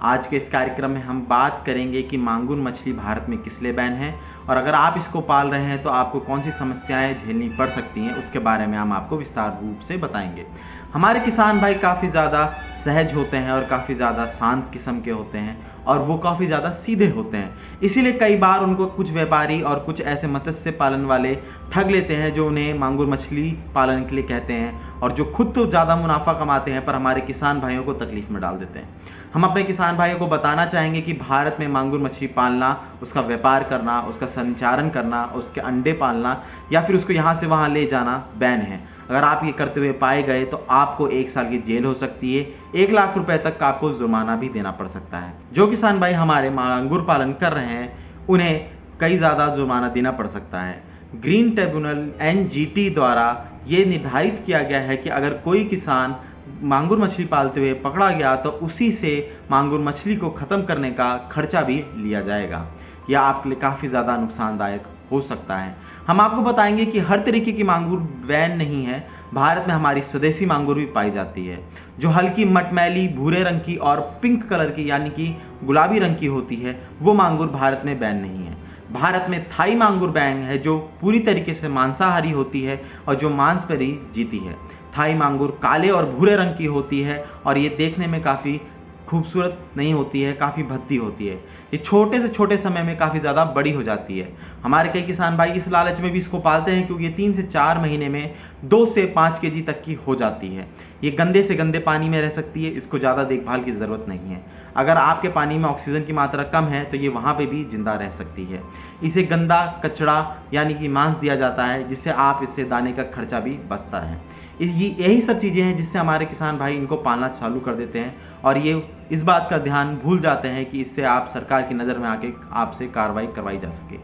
आज के इस कार्यक्रम में हम बात करेंगे कि मांगुर मछली भारत में किस लिए बैन है और अगर आप इसको पाल रहे हैं तो आपको कौन सी समस्याएं झेलनी पड़ सकती हैं, उसके बारे में हम आपको विस्तार रूप से बताएंगे। हमारे किसान भाई काफ़ी ज़्यादा सहज होते हैं और काफ़ी ज़्यादा शांत किस्म के होते हैं और वो काफ़ी ज़्यादा सीधे होते हैं। इसीलिए कई बार उनको कुछ व्यापारी और कुछ ऐसे मत्स्य पालन वाले ठग लेते हैं जो उन्हें मांगुर मछली पालन के लिए कहते हैं और जो खुद तो ज़्यादा मुनाफा कमाते हैं पर हमारे किसान भाइयों को तकलीफ में डाल देते हैं। हम अपने किसान भाइयों को बताना चाहेंगे कि भारत में मांगुर मछली पालना, उसका व्यापार करना, उसका संचारण करना, उसके अंडे पालना या फिर उसको यहाँ से वहाँ ले जाना बैन है। अगर आप ये करते हुए पाए गए तो आपको 1 साल की जेल हो सकती है, 1 लाख रुपए तक आपको जुर्माना भी देना पड़ सकता है। जो किसान भाई हमारे मांगुर पालन कर रहे हैं उन्हें कई ज़्यादा जुर्माना देना पड़ सकता है। ग्रीन ट्रिब्यूनल NGT द्वारा ये निर्धारित किया गया है कि अगर कोई किसान मांगुर मछली पालते हुए पकड़ा गया तो उसी से मांगुर मछली को ख़त्म करने का खर्चा भी लिया जाएगा। यह आपके लिए काफ़ी ज़्यादा नुकसानदायक हो सकता है। हम आपको बताएंगे कि हर तरीके की मांगुर बैन नहीं है। भारत में हमारी स्वदेशी मांगुर भी पाई जाती है जो हल्की मटमैली भूरे रंग की और पिंक कलर की यानी कि गुलाबी रंग की होती है, वो मांगुर भारत में बैन नहीं है। भारत में थाई मांगुर बैन है जो पूरी तरीके से मांसाहारी होती है और जो मांस पर ही जीती है। थाई मांगुर काले और भूरे रंग की होती है और ये देखने में काफ़ी खूबसूरत नहीं होती है, काफ़ी भद्दी होती है। ये छोटे से छोटे समय में काफ़ी ज़्यादा बड़ी हो जाती है। हमारे कई किसान भाई इस लालच में भी इसको पालते हैं क्योंकि ये 3 से 4 महीने में 2 से 5 केजी तक की हो जाती है। ये गंदे से गंदे पानी में रह सकती है, इसको ज़्यादा देखभाल की ज़रूरत नहीं है। अगर आपके पानी में ऑक्सीजन की मात्रा कम है तो ये वहाँ पे भी जिंदा रह सकती है। इसे गंदा कचड़ा यानी कि मांस दिया जाता है जिससे आप इससे दाने का खर्चा भी बचता है। यही सब चीज़ें हैं जिससे हमारे किसान भाई इनको पालना चालू कर देते हैं और ये इस बात का ध्यान भूल जाते हैं कि इससे आप सरकार की नज़र में आके आपसे कार्रवाई करवाई जा सके।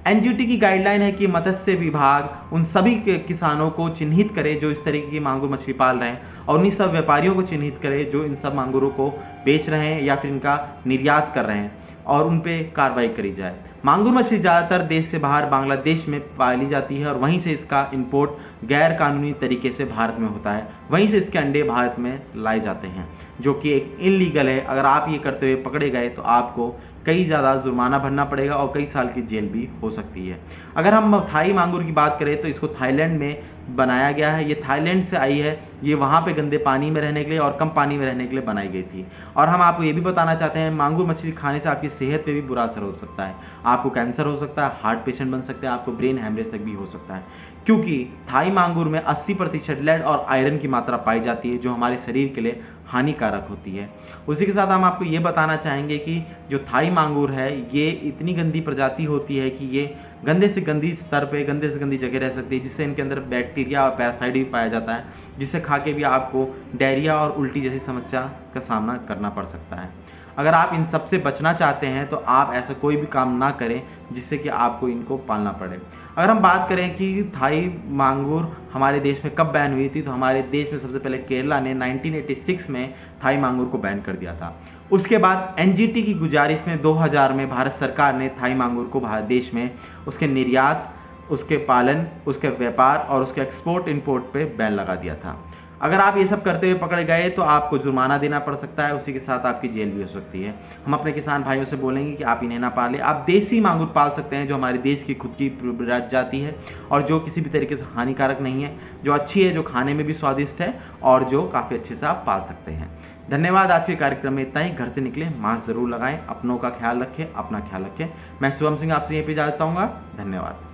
NGT की गाइडलाइन है कि मत्स्य विभाग उन सभी के किसानों को चिन्हित करे जो इस तरीके की मांगुर मछली पाल रहे हैं और उन्हीं सब व्यापारियों को चिन्हित करे जो इन सब मांगुरों को बेच रहे हैं या फिर इनका निर्यात कर रहे हैं और उन पे कार्रवाई करी जाए। मांगुर मछली ज़्यादातर देश से बाहर बांग्लादेश में पाली जाती है और वहीं से इसका इंपोर्ट गैर कानूनी तरीके से भारत में होता है। वहीं से इसके अंडे भारत में लाए जाते हैं जो कि एक इनलीगल है। अगर आप ये करते हुए पकड़े गए तो आपको कई ज़्यादा जुर्माना भरना पड़ेगा और कई साल की जेल भी हो सकती है। अगर हम थाई मांगुर की बात करें तो इसको थाईलैंड में बनाया गया है। ये थाईलैंड से आई है। ये वहाँ पे गंदे पानी में रहने के लिए और कम पानी में रहने के लिए बनाई गई थी। और हम आपको ये भी बताना चाहते हैं मांगुर मछली खाने से आपकी सेहत पे भी बुरा असर हो सकता है। आपको कैंसर हो सकता है, हार्ट पेशेंट बन सकते हैं, आपको ब्रेन हैमरेज तक भी हो सकता है क्योंकि थाई मांगुर में 80% लेड और आयरन की मात्रा पाई जाती है जो हमारे शरीर के लिए हानिकारक होती है। उसी के साथ हम आपको ये बताना चाहेंगे कि जो थाई मांगुर है ये इतनी गंदी प्रजाति होती है कि ये गंदे से गंदी स्तर पे गंदे से गंदी जगह रह सकती है जिससे इनके अंदर बैक्टीरिया और पैरासाइट भी पाया जाता है जिससे खा के भी आपको डायरिया और उल्टी जैसी समस्या का सामना करना पड़ सकता है। अगर आप इन सब से बचना चाहते हैं तो आप ऐसा कोई भी काम ना करें जिससे कि आपको इनको पालना पड़े। अगर हम बात करें कि थाई मांगुर हमारे देश में कब बैन हुई थी तो हमारे देश में सबसे पहले केरला ने 1986 में थाई मांगुर को बैन कर दिया था। उसके बाद NGT की गुजारिश में 2000 में भारत सरकार ने थाई मांगुर को भारत देश में उसके निर्यात, उसके पालन, उसके व्यापार और उसके एक्सपोर्ट इंपोर्ट पे बैन लगा दिया था। अगर आप ये सब करते हुए पकड़े गए तो आपको जुर्माना देना पड़ सकता है, उसी के साथ आपकी जेल भी हो सकती है। हम अपने किसान भाइयों से बोलेंगे कि आप इन्हें ना पालें। आप देसी मांगुर पाल सकते हैं जो हमारे देश की खुद की जाती है और जो किसी भी तरीके से हानिकारक नहीं है, जो अच्छी है, जो खाने में भी स्वादिष्ट है और जो काफ़ी अच्छे से आप पाल सकते हैं। धन्यवाद। आज के कार्यक्रम में इतना ही। घर से निकले मास्क जरूर लगाएं, अपनों का ख्याल रखें, अपना ख्याल रखें। मैं शुभम सिंह आपसे यहीं पे इजाजत चाहूँगा। धन्यवाद।